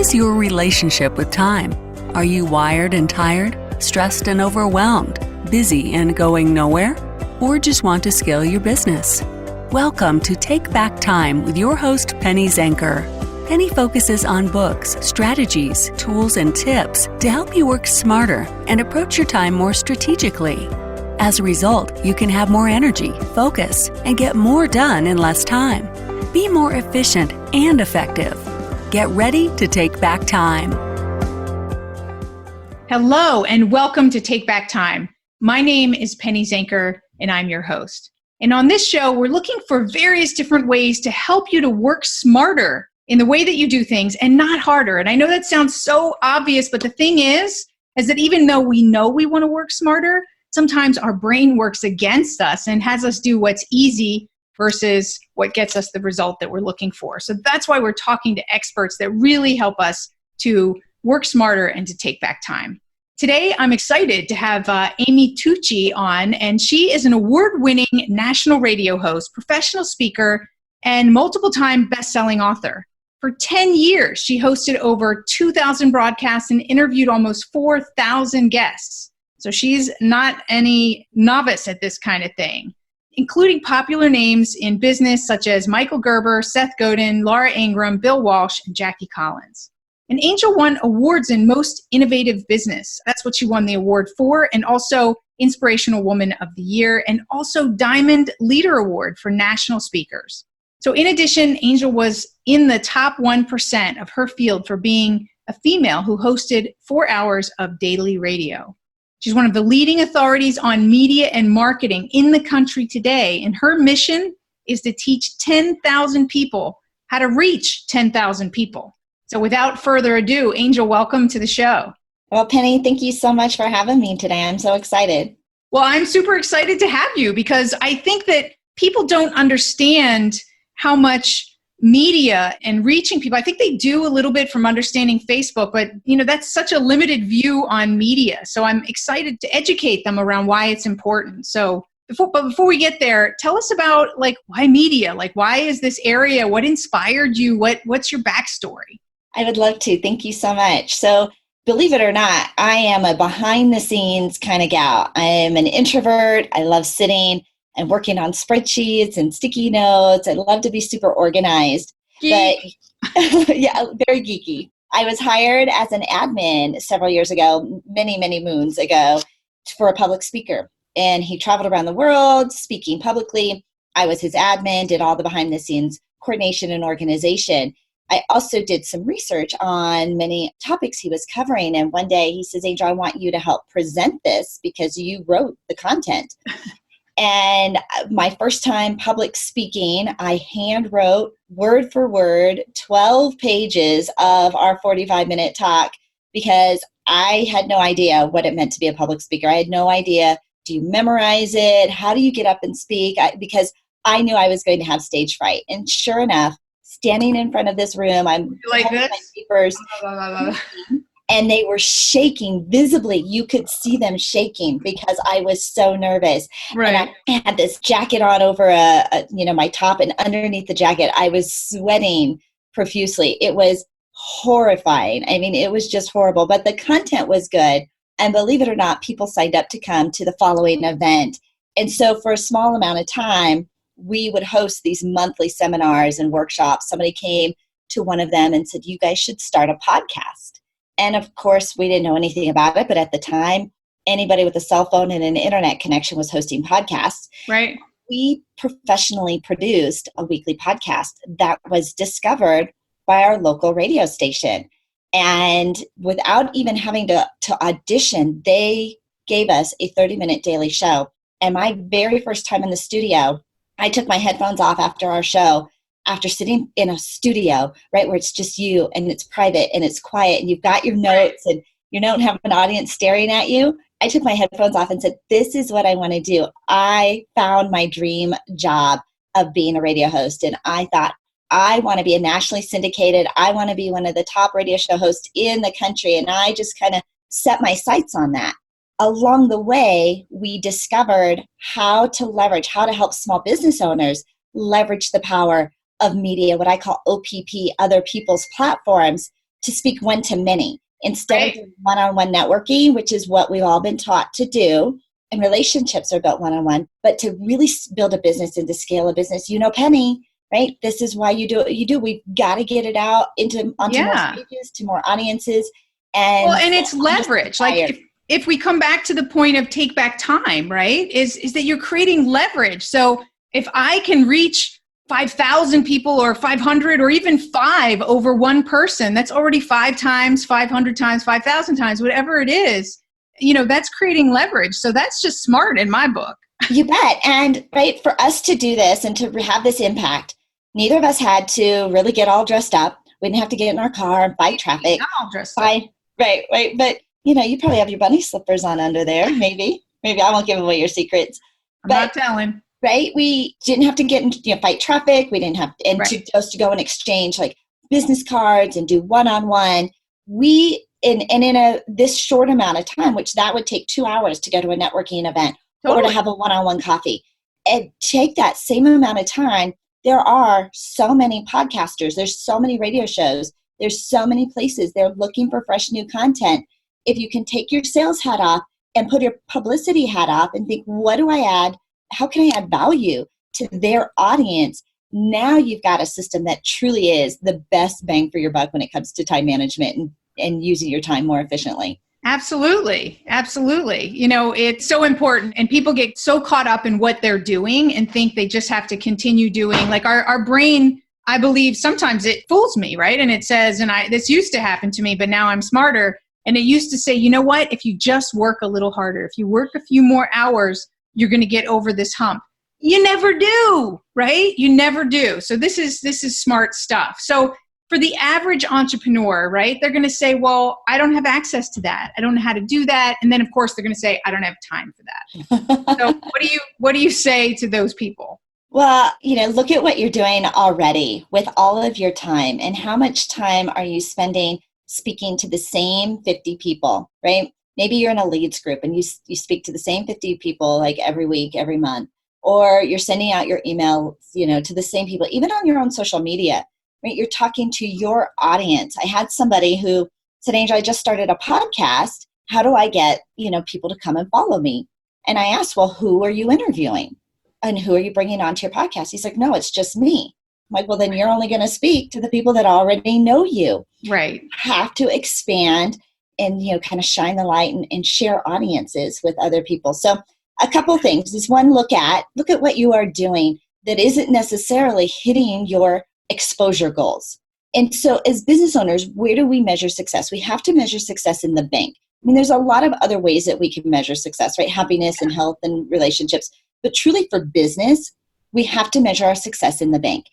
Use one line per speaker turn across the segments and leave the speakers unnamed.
is your relationship with time? Are you wired and tired, stressed and overwhelmed, busy and going nowhere? Or just want to scale your business? Welcome to Take Back Time with your host, Penny Zenker. Penny focuses on books, strategies, tools, and tips to help you work smarter and approach your time more strategically. As a result, you can have more energy, focus, and get more done in less time. Be more efficient and effective. Get ready to take back time.
Hello, and welcome to Take Back Time. My name is Penny Zenker, and I'm your host. And on this show, we're looking for various different ways to help you to work smarter in the way that you do things and not harder. And I know that sounds so obvious, but the thing is that even though we know we want to work smarter, sometimes our brain works against us and has us do what's easy versus what gets us the result that we're looking for. So that's why we're talking to experts that really help us to work smarter and to take back time. Today, I'm excited to have Amy Tuccy on, and she is an award-winning national radio host, professional speaker, and multiple-time best-selling author. For 10 years, she hosted over 2,000 broadcasts and interviewed almost 4,000 guests. So she's not any novice at this kind of thing, including popular names in business such as Michael Gerber, Seth Godin, Laura Ingraham, Bill Walsh, and Jackie Collins. And Angel won awards in Most Innovative Business. That's what she won the award for, and also Inspirational Woman of the Year, and also Diamond Leader Award for national speakers. So in addition, Angel was in the top 1% of her field for being a female who hosted 4 hours of daily radio. She's one of the leading authorities on media and marketing in the country today, and her mission is to teach 10,000 people how to reach 10,000 people. So without further ado, Angel, welcome to the show.
Well, Penny, thank you so much for having me today. I'm so excited.
Well, I'm super excited to have you because I think that people don't understand how much media and reaching people. I think they do a little bit from understanding Facebook, but that's such a limited view on media. So I'm excited to educate them around why it's important. So before we get there, tell us about why media? Why is this area? What inspired you? What's your backstory?
I would love to. Thank you so much. So believe it or not, I am a behind the scenes kind of gal. I am an introvert. I love sitting and working on spreadsheets and sticky notes. I love to be super organized. But yeah, very geeky. I was hired as an admin several years ago, many, many moons ago, for a public speaker. And he traveled around the world speaking publicly. I was his admin, did all the behind the scenes coordination and organization. I also did some research on many topics he was covering. And one day he says, Angel, I want you to help present this because you wrote the content. And my first time public speaking, I hand wrote word for word 12 pages of our 45-minute talk because I had no idea what it meant to be a public speaker. I had no idea, do you memorize it? How do you get up and speak? Because I knew I was going to have stage fright. And sure enough, standing in front of this room, I'm
like this?
My papers, and they were shaking visibly. You could see them shaking because I was so nervous.
Right.
And I had this jacket on over my top, and underneath the jacket, I was sweating profusely. It was horrifying. I mean, it was just horrible, but the content was good. And believe it or not, people signed up to come to the following event. And so for a small amount of time, we would host these monthly seminars and workshops. Somebody came to one of them and said, you guys should start a podcast. And of course, we didn't know anything about it, but at the time, anybody with a cell phone and an internet connection was hosting podcasts.
Right.
We professionally produced a weekly podcast that was discovered by our local radio station. And without even having to audition, they gave us a 30-minute daily show. And my very first time in the studio, I took my headphones off after our show, after sitting in a studio, right, where it's just you and it's private and it's quiet and you've got your notes and you don't have an audience staring at you. I took my headphones off and said, this is what I want to do. I found my dream job of being a radio host. And I thought, I want to be a nationally syndicated, I want to be one of the top radio show hosts in the country. And I just kind of set my sights on that. Along the way, we discovered how to leverage, how to help small business owners leverage the power of media, what I call OPP, other people's platforms, to speak one to many instead
Right.
of doing one-on-one networking, which is what we've all been taught to do. And relationships are built one-on-one, but to really build a business and to scale a business, Penny, right? This is why you do what you do. We've got to get it out onto more
Yeah.
stages, to more audiences. And
Well, and it's
I'm just
leverage. Like
inspired.
if we come back to the point of take back time, right? Is that you're creating leverage. So if I can reach 5,000 people or 500 or even 5 over one person, that's already 5 times, 500 times, 5,000 times, whatever it is, that's creating leverage. So that's just smart in my book.
You bet. And right, for us to do this and to have this impact, neither of us had to really get all dressed up. We didn't have to get in our car and fight traffic.
I'm all dressed up.
Right. But you probably have your bunny slippers on under there. Maybe I won't give away your secrets.
I'm not telling.
Right. We didn't have to get in, fight traffic. We didn't have to go and exchange like business cards and do one-on-one. We in this short amount of time, which that would take 2 hours to go to a networking event or to have a one-on-one coffee, and take that same amount of time. There are so many podcasters. There's so many radio shows. There's so many places. They're looking for fresh new content. If you can take your sales hat off and put your publicity hat off and think, what do I add? How can I add value to their audience? Now you've got a system that truly is the best bang for your buck when it comes to time management and using your time more efficiently.
Absolutely. It's so important, and people get so caught up in what they're doing and think they just have to continue doing. Like our brain, I believe sometimes it fools me, right? And it says, this used to happen to me, but now I'm smarter. And it used to say, you know what? If you just work a little harder, if you work a few more hours, you're going to get over this hump. You never do, right? You never do. So this is smart stuff. So for the average entrepreneur, right, they're going to say, well, I don't have access to that. I don't know how to do that. And then, of course, they're going to say, I don't have time for that. So what do you say to those people?
Well, look at what you're doing already with all of your time, and how much time are you spending speaking to the same 50 people, right? Maybe you're in a leads group and you speak to the same 50 people like every week, every month, or you're sending out your email, to the same people, even on your own social media, right? You're talking to your audience. I had somebody who said, Angel, I just started a podcast. How do I get, people to come and follow me? And I asked, well, who are you interviewing? And who are you bringing onto your podcast? He's like, no, it's just me. I'm like, well, then you're only going to speak to the people that already know you.
Right.
Have to expand and, kind of shine the light and share audiences with other people. So a couple of things is one, look at what you are doing that isn't necessarily hitting your exposure goals. And so as business owners, where do we measure success? We have to measure success in the bank. I mean, there's a lot of other ways that we can measure success, right? Happiness and health and relationships. But truly for business, we have to measure our success in the bank.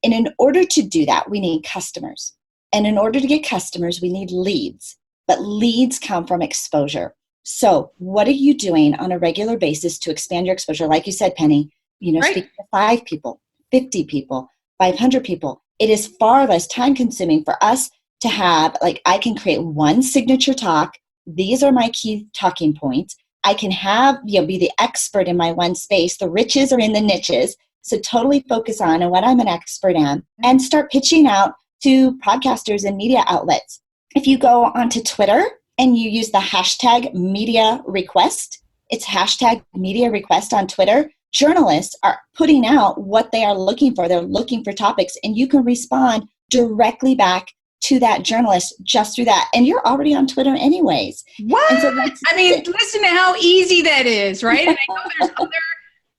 And in order to do that, we need customers. And in order to get customers, we need leads. But leads come from exposure. So what are you doing on a regular basis to expand your exposure? Like you said, Penny,
Right.
Speaking to 5 people, 50 people, 500 people. It is far less time consuming for us to have, like, I can create one signature talk. These are my key talking points. I can have, be the expert in my one space. The riches are in the niches. So totally focus on what I'm an expert in and start pitching out to podcasters and media outlets. If you go onto Twitter and you use the hashtag media request, it's hashtag media request on Twitter. Journalists are putting out what they are looking for. They're looking for topics, and you can respond directly back to that journalist just through that. And you're already on Twitter anyways.
What?
And so
listen to how easy that is, right? And I know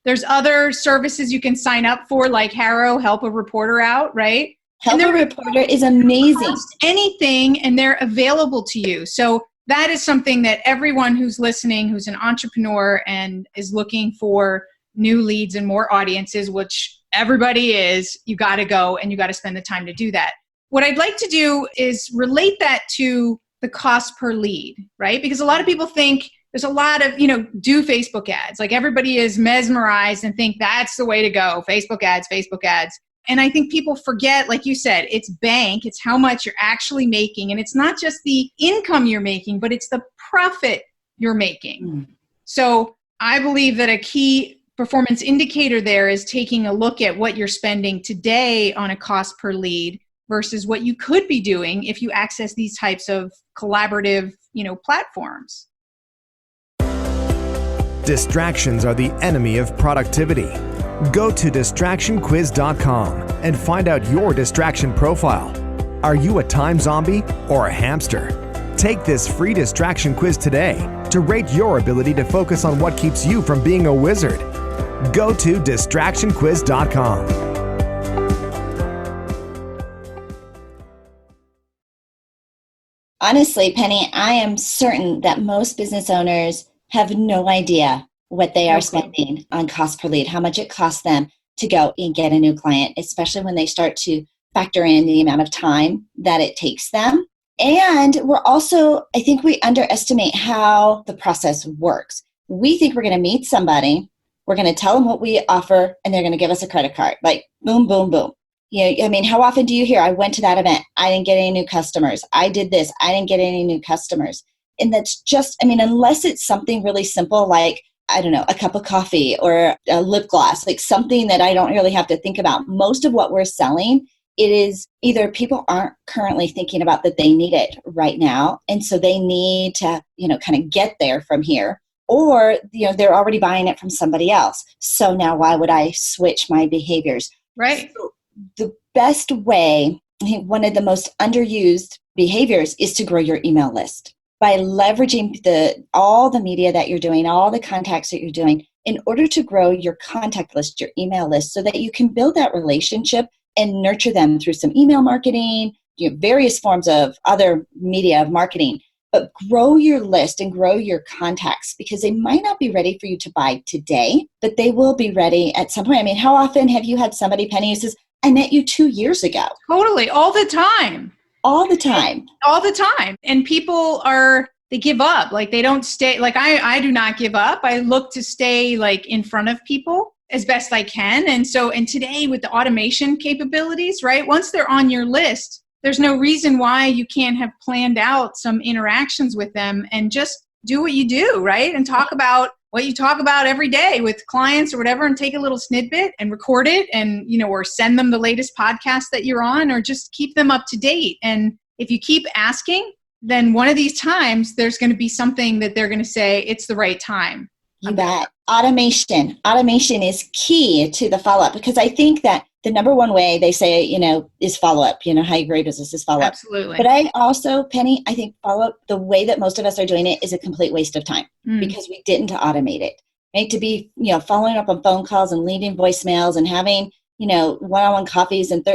there's other services you can sign up for, like Harrow, Help a Reporter Out, right?
Help a Reporter is amazing.
Anything, and they're available to you. So that is something that everyone who's listening, who's an entrepreneur and is looking for new leads and more audiences, which everybody is, you got to go and you got to spend the time to do that. What I'd like to do is relate that to the cost per lead, right? Because a lot of people think there's a lot of, do Facebook ads. Like everybody is mesmerized and think that's the way to go. Facebook ads. And I think people forget, like you said, it's bank, it's how much you're actually making. And it's not just the income you're making, but it's the profit you're making. So I believe that a key performance indicator there is taking a look at what you're spending today on a cost per lead versus what you could be doing if you access these types of collaborative, platforms.
Distractions are the enemy of productivity. Go to distractionquiz.com and find out your distraction profile. Are you a time zombie or a hamster? Take this free distraction quiz today to rate your ability to focus on what keeps you from being a wizard. Go to distractionquiz.com.
Honestly, Penny, I am certain that most business owners have no idea what they are spending on cost per lead, how much it costs them to go and get a new client, especially when they start to factor in the amount of time that it takes them. And I think we underestimate how the process works. We think we're going to meet somebody, we're going to tell them what we offer, and they're going to give us a credit card. Like, boom, boom, boom. How often do you hear, I went to that event, I didn't get any new customers. I did this, I didn't get any new customers. And that's just, unless it's something really simple like, I don't know, a cup of coffee or a lip gloss, like something that I don't really have to think about. Most of what we're selling, it is either people aren't currently thinking about that they need it right now, and so they need to, kind of get there from here, or, they're already buying it from somebody else. So now why would I switch my behaviors?
Right.
So the best way, I think one of the most underused behaviors is to grow your email list by leveraging all the media that you're doing, all the contacts that you're doing in order to grow your contact list, your email list, so that you can build that relationship and nurture them through some email marketing, various forms of other media of marketing. But grow your list and grow your contacts, because they might not be ready for you to buy today, but they will be ready at some point. How often have you had somebody, Penny, who says, I met you 2 years ago?
Totally. All the time.
All the time.
All the time. And people they give up. Like, they don't stay. Like, I do not give up. I look to stay in front of people as best I can. And today with the automation capabilities, right? Once they're on your list, there's no reason why you can't have planned out some interactions with them and just do what you do, right? And talk about what you talk about every day with clients or whatever, and take a little snippet and record it and, or send them the latest podcast that you're on, or just keep them up to date. And if you keep asking, then one of these times there's going to be something that they're going to say, it's the right time.
You bet. Automation is key to the follow-up, because I think that the number one way they say, is follow-up. How you grow business is follow-up.
Absolutely.
But I also, Penny, I think follow-up, the way that most of us are doing it, is a complete waste of time because we didn't automate it. Right? To be, following up on phone calls and leaving voicemails and having, one-on-one coffees and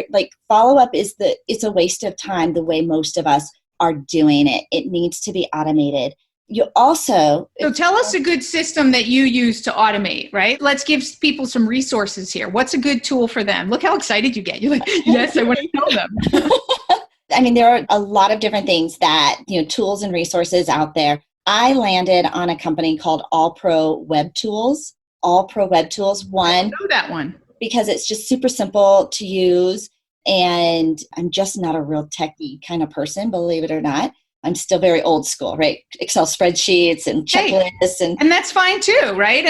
follow-up it's a waste of time the way most of us are doing it. It needs to be automated. You also...
So tell us a good system that you use to automate, right? Let's give people some resources here. What's a good tool for them? Look how excited you get. You're like, yes, I want to tell them.
There are a lot of different things that, tools and resources out there. I landed on a company called All Pro Web Tools. All Pro Web Tools.
I don't know that one.
Because it's just super simple to use. And I'm just not a real techie kind of person, believe it or not. I'm still very old school, right? Excel spreadsheets and checklists.
And that's fine too, right?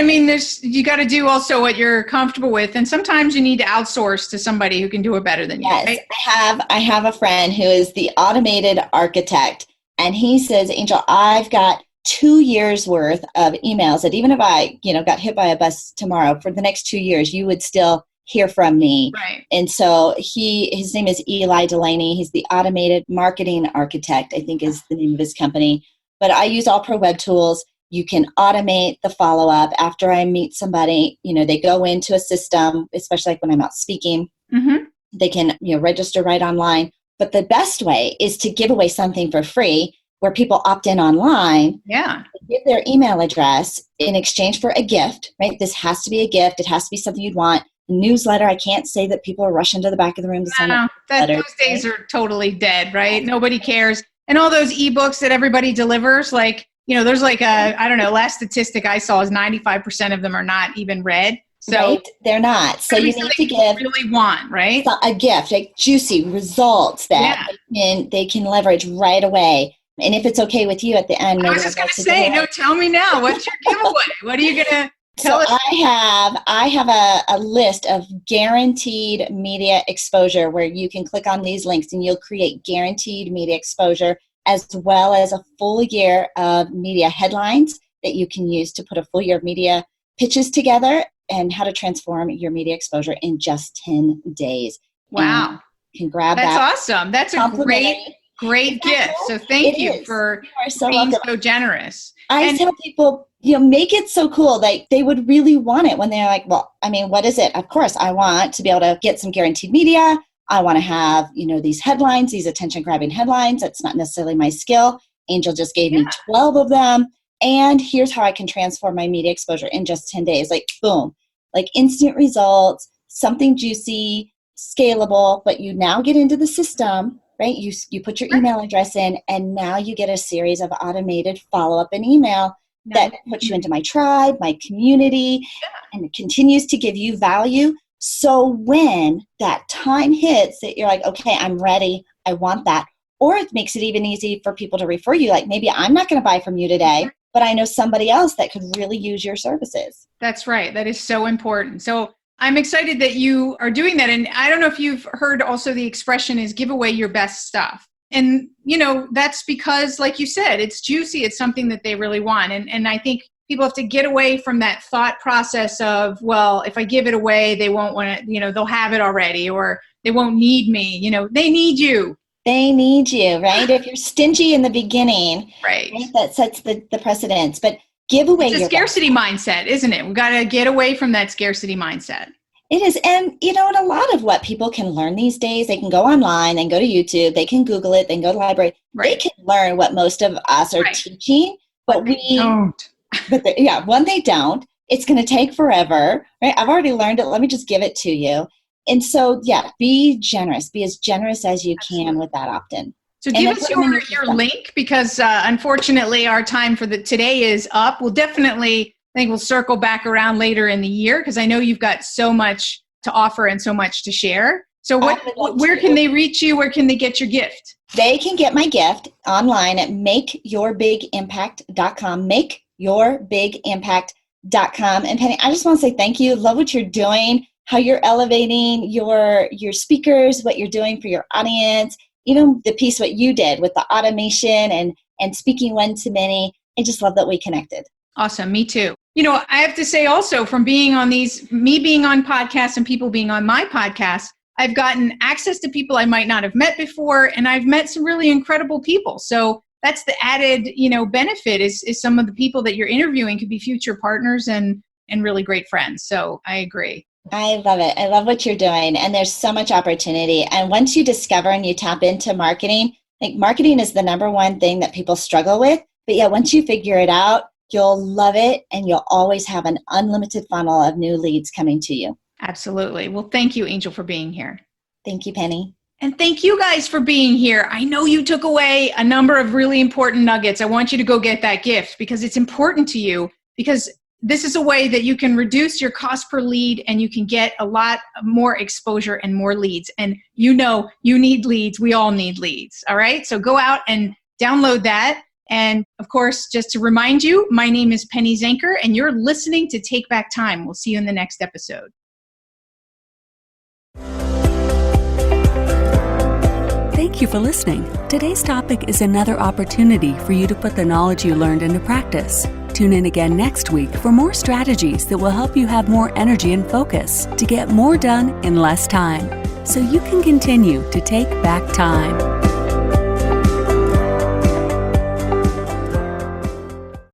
You got to do also what you're comfortable with. And sometimes you need to outsource to somebody who can do it better than you.
Yes,
right?
I have a friend who is the automated architect. And he says, Angel, I've got 2 years worth of emails that even if I, got hit by a bus tomorrow, for the next 2 years, you would still hear from me.
Right.
And so his name is Eli Delaney. He's the automated marketing architect, I think is the name of his company. But I use All Pro Web Tools. You can automate the follow-up after I meet somebody. They go into a system, especially when I'm out speaking. Mm-hmm. They can register right online. But the best way is to give away something for free where people opt in online.
Yeah.
Give their email address in exchange for a gift, right? This has to be a gift. It has to be something you'd want. Newsletter, I can't say that people are rushing to the back of the room to sign up.
Those days are totally dead, right? Nobody cares. And all those ebooks that everybody delivers, there's last statistic I saw is 95% of them are not even read. So
right? They're not. So you need to give
really want, right?
A gift, like juicy results that they can leverage right away. And if it's okay with you at the end,
I was just going to say, no, tell me now. What's your giveaway? What are you going to Tell us.
I have a list of guaranteed media exposure where you can click on these links and you'll create guaranteed media exposure, as well as a full year of media headlines that you can use to put a full year of media pitches together, and how to transform your media exposure in just 10 days.
Wow.
And you can grab
That's
that.
awesome. That's a great gift. So thank you for being so generous.
I tell people, make it so cool that they would really want it when they're like, well, I mean, what is it? Of course, I want to be able to get some guaranteed media. I want to have, these headlines, these attention-grabbing headlines. That's not necessarily my skill. Angel just gave me 12 of them. And here's how I can transform my media exposure in just 10 days. Like, boom, like instant results, something juicy, scalable, but you now get into the system, right? You put your email address in, and now you get a series of automated follow-up and email that puts you into my tribe, my community, and it continues to give you value. So when that time hits that you're like, okay, I'm ready, I want that. Or it makes it even easy for people to refer you. Like, maybe I'm not going to buy from you today, but I know somebody else that could really use your services. That's
right. That is so important. So I'm excited that you are doing that. And I don't know if you've heard also the expression is give away your best stuff. And, that's because, like you said, it's juicy. It's something that they really want. And I think people have to get away from that thought process of, well, if I give it away, they won't want to, they'll have it already, or they won't need me. They need you.
They need you, right? If you're stingy in the beginning,
right,
that sets the precedence. But give away
your scarcity mindset, isn't it? We've got to get away from that scarcity mindset.
It is. And, and a lot of what people can learn these days, they can go online, they can go to YouTube, they can Google it, they can go to the library. Right. They can learn what most of us are teaching, but we don't. When they don't, it's going to take forever, right? I've already learned it. Let me just give it to you. And so, be generous. Be as generous as you can with that opt-in.
So give us your link, because unfortunately our time for today is up. We'll definitely, I think we'll circle back around later in the year, because I know you've got so much to offer and so much to share. So where can they reach you? Where can they get your gift?
They can get my gift online at makeyourbigimpact.com, makeyourbigimpact.com. And Penny, I just want to say thank you. Love what you're doing, how you're elevating your speakers, what you're doing for your audience, even the piece what you did with the automation and speaking one-to-many. I just love that we connected.
Awesome. Me too. I have to say also, from being on me being on podcasts and people being on my podcast, I've gotten access to people I might not have met before, and I've met some really incredible people. So that's the added, benefit is some of the people that you're interviewing could be future partners and really great friends. So I agree.
I love it. I love what you're doing. And there's so much opportunity. And once you discover and you tap into marketing, like marketing is the number one thing that people struggle with. But once you figure it out, you'll love it, and you'll always have an unlimited funnel of new leads coming to you.
Absolutely. Well, thank you, Angel, for being here.
Thank you, Penny.
And thank you guys for being here. I know you took away a number of really important nuggets. I want you to go get that gift, because it's important to you, because this is a way that you can reduce your cost per lead, and you can get a lot more exposure and more leads. And you need leads. We all need leads. All right. So go out and download that. And of course, just to remind you, my name is Penny Zenker, and you're listening to Take Back Time. We'll see you in the next episode.
Thank you for listening. Today's topic is another opportunity for you to put the knowledge you learned into practice. Tune in again next week for more strategies that will help you have more energy and focus to get more done in less time, so you can continue to take back time.